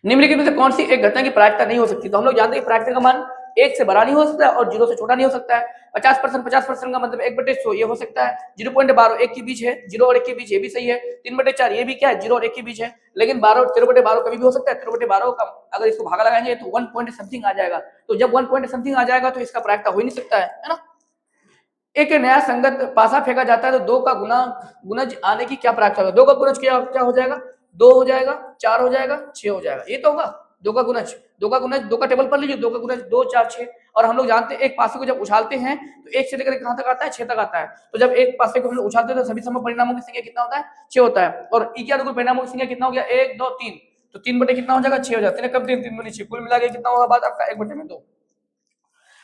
निम्नलिखित में से कौन सी एक घटना की प्रायिकता नहीं हो सकती, तो हम लोग जानते हैं प्रायिकता का मान 1 से बड़ा नहीं हो सकता और 0 से छोटा नहीं हो सकता है। 50% का मतलब 1/100 ये हो सकता है। 0.12 1 के बीच है, 0 और 1 के बीच ये भी सही है। 3/4 ये भी क्या है, 0 और 1 के बीच है। लेकिन 12 13/12 कभी भी हो सकता है। 13/12 का अगर इसको भागा लगाएंगे तो 1 पॉइंट समथिंग आ जाएगा, तो जब 1 पॉइंट समथिंग आ जाएगा तो इसका प्रायिकता हो ही नहीं सकता है ना। एक नया संगत पासा फेंका जाता है तो 2 का गुणज आने की क्या प्रायिकता होगा, 2 का गुणज क्या हो जाएगा, 2 हो जाएगा, 4 हो जाएगा, 6 हो जाएगा, ये तो होगा 2 का गुणज। 2 का टेबल पर लीजिए, 2 का गुणज 2 4 6, और हम लोग जानते हैं एक पासे को जब उछालते हैं तो 1 से लेकर कहां तक आता है, 6 तक आता है। तो जब एक पासे को हम लोग उछालते हैं तो सभी सम परिणामों की संख्या कितना होता है, 6 होता है। और ई के अनुकूल परिणामों की संख्या कितना हो गया, 1 2 3, तो 3 बटे कितना हो जाएगा 6 हो जाता है, कम 3 3 बटे 6, कुल मिला के कितना होगा बात आपका 1/2।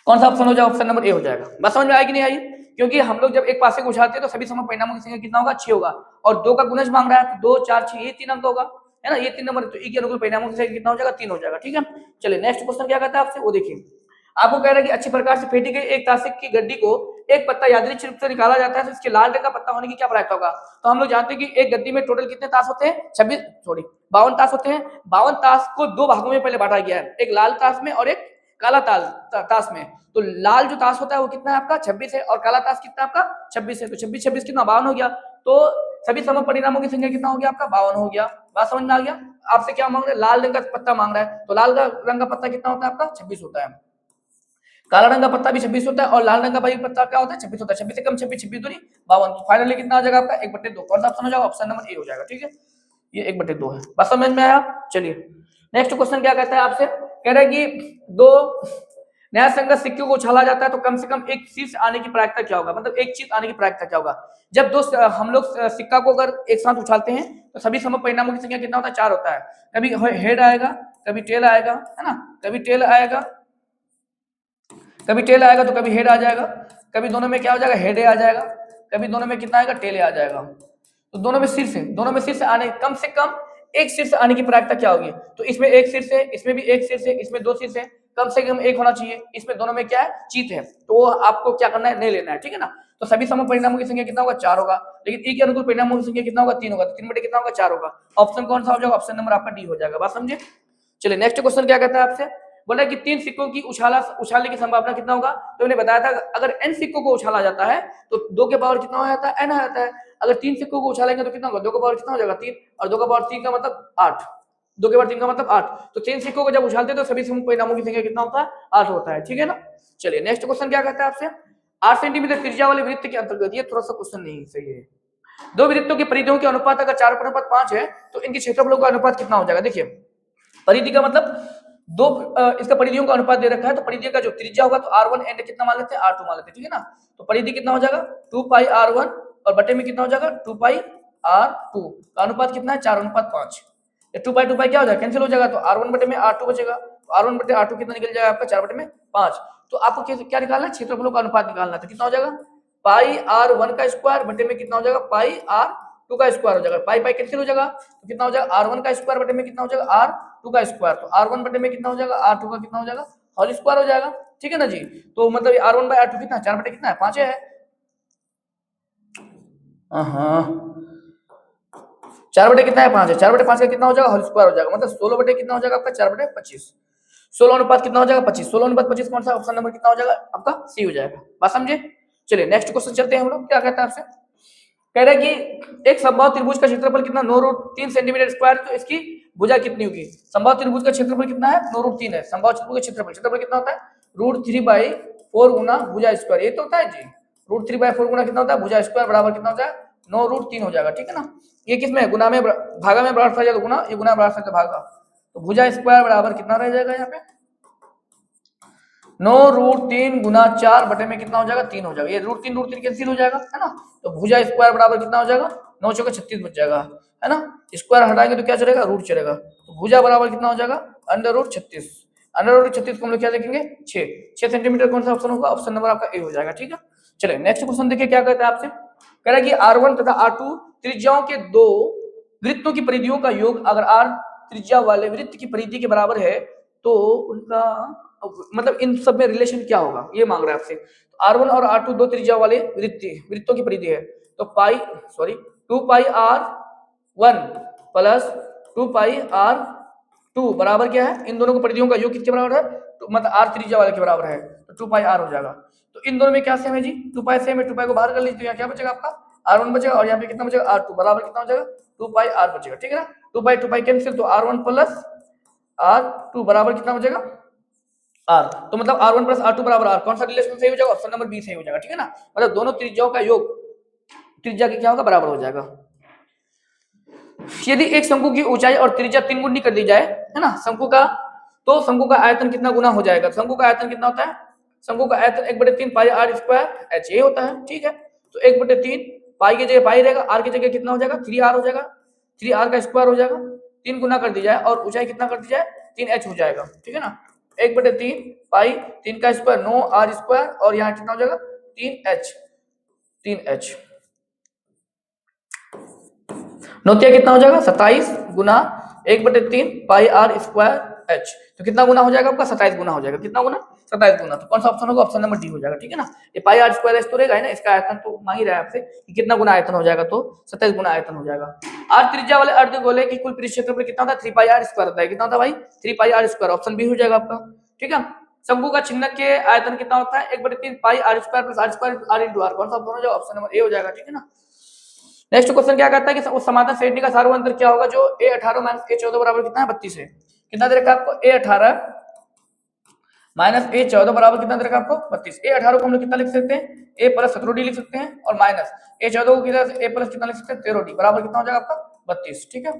कौन सा ऑप्शन हो जाएगा, ऑप्शन नंबर ए हो जाएगा। बात समझ में आएगी नहीं आई, क्योंकि हम लोग जब एक पासे को उछालते हैं तो सभी सम परिणामों की संख्या कितना होगा, 6 होगा, और 2 का गुणज मांग रहा है तो 2 4 6 ये 3 अंक होगा, है ना, ये 3 नंबर, तो ई के अनुकूल परिणामों की संख्या कितना हो जाएगा, 3 हो जाएगा, ठीक है। चलिए नेक्स्ट क्वेश्चन क्या कहता है आपसे, वो देखिए। आपको कह रहा है कि अच्छी प्रकार से फेंटी गई एक तासिक की गड्डी को एक पत्ता यादृच्छिक रूप से निकाला जाता है तो इसके लाल रंग का पत्ता होने की क्या प्रायिकता होगा। तो हम लोग जानते हैं कि एक गड्डी में टोटल कितने तास होते हैं, 52 तास होते हैं। 52 तास को 2 भागों में पहले बांटा गया है, एक लाल तास में और एक काला तास में। तो लाल जो तास होता है वो कितना है आपका 26 है, और काला तास कितना आपका 26 है, तो 26 26 कितना 52 हो गया। तो सभी सम परिणामों की संख्या कितना हो गया आपका 52 हो गया। बात समझ में आ गया। आपसे क्या मांग रहे हैं, लाल रंग का पत्ता मांग रहा है, तो लाल रंग का पत्ता कितना होता है आपका 26 होता है, काला रंग का पत्ता भी 26 होता है, और लाल रंग का भाई पत्ता क्या होता है 26 होता है। 26 से कम 26 26 दूनी 52, फाइनली कितना आ जाएगा आपका 1/2। कौन सा ऑप्शन हो जाएगा, ऑप्शन नंबर ए हो जाएगा, ठीक है, ये 1/2 है। बात समझ में आया। चलिए नेक्स्ट क्वेश्चन क्या कहता है आपसे, कह रहा है कि 2 नया संगत सिक्के को उछाला जाता है तो कम से कम एक शीर्ष आने की प्रायिकता क्या होगा, मतलब एक चीज आने की प्रायिकता क्या होगा। जब 2 हम लोग सिक्का को अगर एक साथ उछालते हैं तो सभी सम परिणामों की संख्या कितना होता है 4 होता है। कभी हेड आएगा, कभी टेल आएगा, है ना, कभी टेल आएगा, कभी टेल आएगा तो कभी हेड आ जाएगा, कभी दोनों में क्या हो जाएगा हेड आ जाएगा, कभी दोनों में कितना आएगा टेल आ जाएगा। तो दोनों में शीर्ष आने कम से कम एक शीर्ष आने की प्रायिकता क्या होगी। तो इसमें एक शीर्ष है, इसमें भी एक शीर्ष है, इसमें 2 शीर्ष है, कम से कम एक होना चाहिए। इसमें दोनों में क्या है चीत है, तो वो आपको क्या करना है नहीं लेना है, ठीक है ना। तो सभी सम परिणामों की संख्या कितना होगा 4 होगा, लेकिन ई के अनुकूल परिणामों की संख्या कितना होगा 3 होगा, तो 3 बटे कितना होगा 4 होगा। ऑप्शन कौन सा हो जाएगा, ऑप्शन नंबर आपका डी हो जाएगा। बात समझे। चलिए नेक्स्ट क्वेश्चन क्या कहता है आपसे, बोला कि 3 सिक्कों की उछालने की संभावना कितना होगा। तो मैंने बताया था अगर n सिक्कों को उछाला जाता है तो 2 के पावर कितना हो जाता है n आ जाता है। अगर 3 सिक्कों को उछालेंगे तो कितना होगा 2 का पावर कितना हो जाएगा 3, और 2 का पावर 3 का मतलब 8, 2 के पावर 3 का मतलब 8। तो 3 सिक्कों को जब उछालते हैं तो सभी सम परिणामों की संख्या कितना होता है 8 होता है, ठीक है ना। चलिए नेक्स्ट क्वेश्चन क्या कहता है आपसे, 8 सेंटीमीटर त्रिज्या वाले वृत्त के अंतर्गत, ये थोड़ा सा क्वेश्चन नहीं सही है। 2 वृत्तों की परिधियों के अनुपात अगर 4:5 है तो इनके क्षेत्रफलों का अनुपात कितना हो जाएगा। देखिए परिधि का मतलब इसका परिधियों का अनुपात दे रखा है, तो परिधि का जो त्रिज्या होगा तो r1 एंड कितना मान लेते हैं r2 मान लेते हैं, ठीक है ना। तो परिधि कितना हो जाएगा 2πr1 और बटे में कितना हो जाएगा 2πr2 का अनुपात कितना है 4:5। 2π क्या हो जाएगा कैंसिल हो जाएगा, तो r1 बटे में r2 बचेगा, तो r1 बटे r2 कितना निकल जाएगा आपका 4/5। तो आपको क्या निकालना है क्षेत्रफलों का अनुपात निकालना है, तो कितना हो जाएगा πr1 का स्क्वायर बटे में कितना हो जाएगा πr2 का स्क्वायर हो जाएगा, पाई कैंसिल हो जाएगा, तो कितना हो जाएगा r1 का स्क्वायर बटे में कितना हो जाएगा r2 का स्क्वायर, तो r1 बटे में कितना हो जाएगा r2 का कितना हो जाएगा होल स्क्वायर हो जाएगा, ठीक है ना जी। तो मतलब r1 बाय r2 कितना है 4 बटे कितना है 5 है। हाँ 4 बटे कितना है 5 है, 4 बटे 5 का कितना हो जाएगा होल स्क्वायर हो जाएगा, मतलब 16 बटे कितना हो जाएगा आपका 4 बटे 25, 16 अनुपात कितना हो जाएगा 25, 16 अनुपात 25 कौन सा ऑप्शन नंबर कितना हो जाएगा आपका सी हो जाएगा। बात समझे। चलिए नेक्स्ट क्वेश्चन चलते हैं हम लोग। क्या कहता है आपसे, कह रहा है कि एक समबाहु त्रिभुज का क्षेत्रफल कितना 9√3 सेंटीमीटर स्क्वायर, तो इसकी भुजा कितनी होगी। समबाहु त्रिभुज का क्षेत्रफल कितना है 9√3 है, समबाहु त्रिभुज का क्षेत्रफल कितना होता है √3/4 गुना भुजा स्क्वायर, ये तो होता है जी, √3/4 गुना कितना होता है भुजा स्क्वायर बराबर कितना होता है 9√3 हो जाएगा, ठीक है ना। ये किसमें गुना में भागा में बराबर जाएगा गुना, ये गुना बराबर भागा, तो भुजा स्क्वायर बराबर कितना रह जाएगा यहाँ पे 9√3 गुना 4 बटे में कितना हो जाएगा 3 हो जाएगा, ये √3 कैंसिल हो जाएगा है ना, तो भुजा स्क्वायर बराबर कितना हो जाएगा 9 चौके 36 बच जाएगा है ना, स्क्वायर हटाएंगे तो क्या चलेगा रूट चलेगा, तो भुजा बराबर कितना हो जाएगा √36, √36 को हम लोग क्या देखेंगे 6 सेंटीमीटर, कौन सा ऑप्शन होगा ऑप्शन नंबर आपका ए हो जाएगा, ठीक है। चलिए नेक्स्ट क्वेश्चन देखिए क्या कहता है आपसे, कह रहा है कि R1 तथा R2 त्रिज्याओं के दो वृत्तों की परिधियों का योग अगर R त्रिज्या वाले वृत्त की परिधि के बराबर है तो उनका मतलब इन सब में रिलेशन क्या होगा, ये मांग रहा है आपसे। R1 और R2 दो त्रिज्या वाले वृत्तों की परिधि है, तो 2πr1 प्लस 2πr2 बराबर क्या है, इन दोनों को परिधियों का योग किसके बराबर है, तो मतलब r त्रिज्या वाले के बराबर है, तो 2πr हो जाएगा। तो इन दोनों में क्या सेम है जी 2π सेम है, 2π को बाहर कर लीजिए तो यहाँ क्या बचेगा आपका R1 बचेगा, और यहाँ पे कितना बचेगा R2 बराबर कितना हो जाएगा 2πr बचेगा, ठीक है ना। 2π कैंसिल, तो R1 प्लस R2 बराबर कितना बचेगा R, तो मतलब R1 प्लस R2 बराबर R, कौन सा रिलेशन सही हो जाएगा ऑप्शन नंबर बी सही हो जाएगा, ठीक है ना। मतलब दोनों त्रिज्याओं का योग त्रिज्या के क्या होगा बराबर हो जाएगा। यदि एक शंकु की ऊंचाई और त्रिज्या 3 गुनी कर दी जाए है ना शंकु का, तो शंकु का आयतन कितना गुना हो जाएगा, शंकु का आयतन कितना होता है, शंकु का आयतन 1/3 पाई r स्क्वायर h ये होता है, ठीक है। तो 1/3 पाई की जगह पाई रहेगा, r की जगह कितना हो जाएगा 3r हो जाएगा, 3r का स्क्वायर हो जाएगा, 3 गुना कर दी जाए और ऊंचाई कितना कर दी जाए 3h हो जाएगा, ठीक है ना। 1/3 पाई 3 का स्क्वायर 9r स्क्वायर और यहाँ कितना हो जाएगा 3h 9 कितना हो जाएगा 27 गुना 1/3 पाई r स्क्वायर h, तो कितना गुना हो जाएगा आपका 27 गुना हो जाएगा, कितना गुना 27 गुना, तो कौन सा ऑप्शन होगा ऑप्शन नंबर डी हो जाएगा, ठीक है ना। ये पाई r स्क्वायर h तो रहेगा है ना, इसका आयतन तो मांग ही रहा है आपसे कि कितना गुना आयतन हो जाएगा, तो 27 गुना आयतन हो जाएगा। r त्रिज्या वाले अर्धगोले की कुल पृष्ठ क्षेत्रफल कितना होता है 3 पाई r स्क्वायर होता है, कितना होता है भाई 3 पाई r स्क्वायर, ऑप्शन बी हो जाएगा आपका, ठीक है। शंकु का छिन्नक के आयतन कितना होता है 1/3 पाई r square plus r square r into r, कौन सा ऑप्शन हो जाएगा ऑप्शन नंबर ए हो जाएगा, ठीक है ना। नेक्स्ट क्वेश्चन क्या कहता है कि उस समांतर श्रेणी का सार्वअंतर क्या होगा जो a18 माइनस a14 बराबर कितना है 32 है, कितना दे रखा है आपको a18 माइनस a14 बराबर कितना दे रखा है आपको 32, a18 को हम लोग कितना लिख सकते हैं a प्लस 17d लिख सकते हैं, और माइनस a14 को कितना a प्लस कितना लिख सकते हैं 13d बराबर कितना हो जाएगा आपका 32, ठीक है।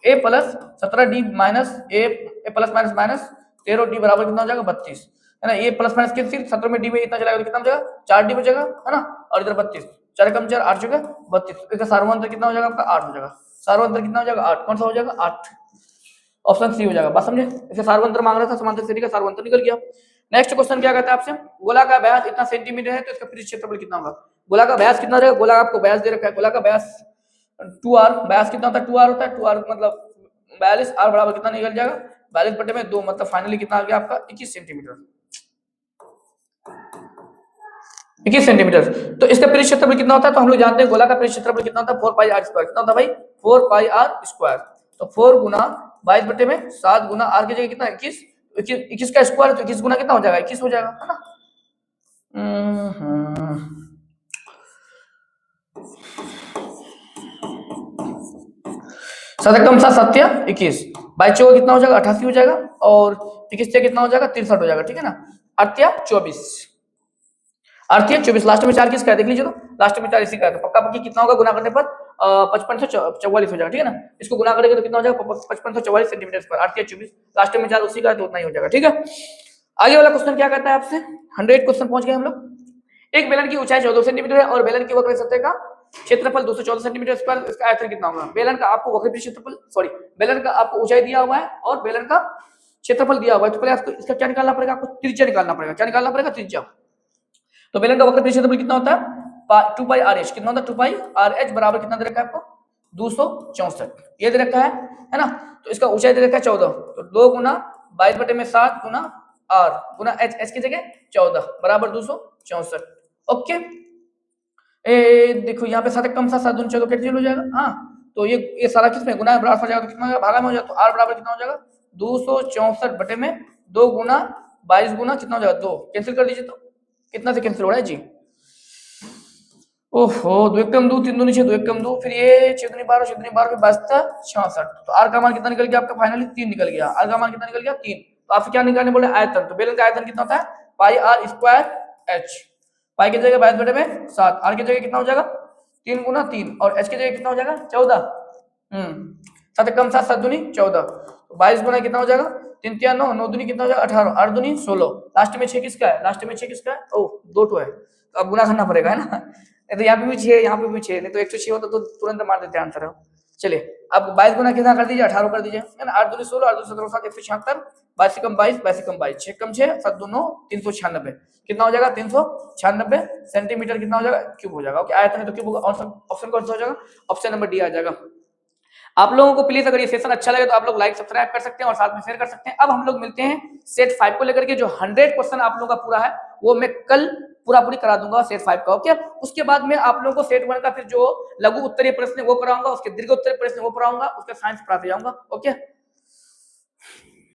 a plus 17d minus a plus minus minus 13d बराबर कितना हो जाएगा 32 है ना, a प्लस माइनस कैंसिल 17 में d में इतना चला गया तो कितना हो जाएगा 4d बचेगा है ना, और इधर 32 4 कम 4 8 चुका 32, इसका सार्वअंतर कितना हो जाएगा आपका 8 हो जाएगा, सार्वअंतर कितना हो जाएगा 8, कौन सा हो जाएगा 8, ऑप्शन सी हो जाएगा। बात समझे, इसका सार्वअंतर मांग रहा था समांतर श्रेणी का सार्वअंतर निकल गया। नेक्स्ट क्वेश्चन क्या कहता है आपसे, गोला का व्यास इतना सेंटीमीटर है तो इसका पृष्ठ क्षेत्रफल कितना होगा, गोला का व्यास कितना रहेगा, गोला आपको व्यास दे रखा है, गोला का व्यास 2r, व्यास कितना होता है 2r होता है, 2r मतलब 42, r बराबर कितना निकल जाएगा 42 बटे में 2, मतलब फाइनली कितना आ गया आपका 21 सेंटीमीटर, 21 सेंटीमीटर। तो इसका पृष्ठ क्षेत्रफल कितना होता है, तो हम लोग जानते हैं गोला का पृष्ठ क्षेत्रफल कितना होता है 4 पाई r स्क्वायर, कितना होता है भाई 4 पाई r स्क्वायर, तो 4 गुना 22 बटे में 7 गुना r की जगह कितना 21, 21 का स्क्वायर तो 21 गुना कितना हो जाएगा 21 हो जाएगा है ना। 7 कम 7 सत्या 21, 22 चौका कितना हो जाएगा 88 हो जाएगा, और 21 से कितना हो जाएगा 63 हो जाएगा, ठीक है ना। अत्या 24, अर्थी 24, लास्ट में 4 किसका है देख लीजिए, तो लास्ट में 4 इसी का है, तो पक्का पक्की कितना होगा गुना करने पर 5544 हो जाएगा, ठीक है ना। इसको गुना करेंगे तो कितना हो जाएगा 5544 सेंटीमीटर स्क्वायर, अर्थी 24, लास्ट में 4 उसी का है तो उतना ही हो जाएगा, ठीक है। आगे वाला क्वेश्चन क्या कहता है आपसे, 100 क्वेश्चन पहुंच गए हम लोग। एक बेलन की ऊंचाई 14 सेंटीमीटर है और बेलन की वक्र सतह का क्षेत्रफल 214 सेंटीमीटर स्क्वायर, इसका आयतन कितना होगा। बेलन का आपको वक्र क्षेत्रफल सॉरी बेलन का आपको ऊंचाई दिया हुआ है और बेलन का क्षेत्रफल दिया हुआ है, तो पहले आपको इसका क्या निकालना पड़ेगा, आपको त्रिज्या निकालना पड़ेगा, क्या निकालना पड़ेगा त्रिज्या। तो बेलन का वक्र क्षेत्रफल कितना होता है 2 पाई RH, कितना होता है 2 पाई RH बराबर कितना दे रखा है आपको 264, ये दे रखा है ना। तो इसका ऊंचाई दे रखा है 14, तो 2 गुना 22 बटे में 7 गुना r गुना h की जगह 14 बराबर 264, ओके। देखो यहाँ पे 7 कम 7 7 14 कैंसिल हो जाएगा, हाँ तो ये सारा किस में गुना में बराबर हो जाएगा, तो कितना हो जाएगा, भागा में हो जाएगा। तो r बराबर कितना हो जाएगा, 264 बटे में 2 गुना 22 गुना कितना हो जाएगा 2, कैंसिल कर दीजिए। तो कितना से कैंसिल हो रहा है जी, ओहो, 2 एक कम 2 3 दूनी 6, 2 एक कम 2, फिर ये 6 दूनी 12, 6 दूनी 12 फिर बचता 66। तो r का मान कितना निकल गया आपका, फाइनली 3 निकल गया। r का मान कितना निकल गया 3। तो आपसे क्या निकालने बोले, आयतन। तो बेलन का आयतन कितना होता है, पाई r स्क्वायर h। पाई की जगह 22 बटे में 7, r की जगह कितना हो जाएगा 3 गुना 3, और h की जगह कितना हो जाएगा 14। 7 कम 7 7 दूनी 14, तो 22 गुना कितना हो जाएगा 3 3 9, 9 दूनी कितना हो जाएगा 18, 8 दूनी 16, लास्ट में 6 किसका है, लास्ट में 6 किसका है, ओ 2 तो है, तो अब गुना करना पड़ेगा है ना। नहीं तो यहाँ पे भी 6 यहाँ पे भी 6, नहीं तो 106 होता तो तुरंत मार देते आंसर। चलिए अब 22 गुना कितना कर दीजिए, 18 कर दीजिए, है ना। 8 दूनी 16, 8 दूनी 17, 7 176, 22 से कम 22, 22 से कम 22, 6 कम 6 7 2 9, 396, कितना हो जाएगा 396 सेंटीमीटर कितना हो जाएगा, क्यूब हो जाएगा। ओके, आयतन है तो क्यूब होगा। ऑप्शन कौन सा हो जाएगा, ऑप्शन नंबर डी आ जाएगा। आप लोगों को प्लीज अगर ये सेशन अच्छा लगे तो आप लोग लाइक सब्सक्राइब कर सकते हैं और साथ में शेयर कर सकते हैं। अब हम लोग मिलते हैं सेट 5 को लेकर के, जो 100 क्वेश्चन आप लोगों का पूरा है वो मैं कल पूरी करा दूंगा सेट 5 का। ओके, उसके बाद में आप लोगों को सेट 1 का फिर जो लघु उत्तरीय प्रश्न वो कराऊंगा, उसके दीर्घ उत्तरीय प्रश्न वो कराऊंगा, उसके साइंस पढ़ाते जाऊंगा। ओके।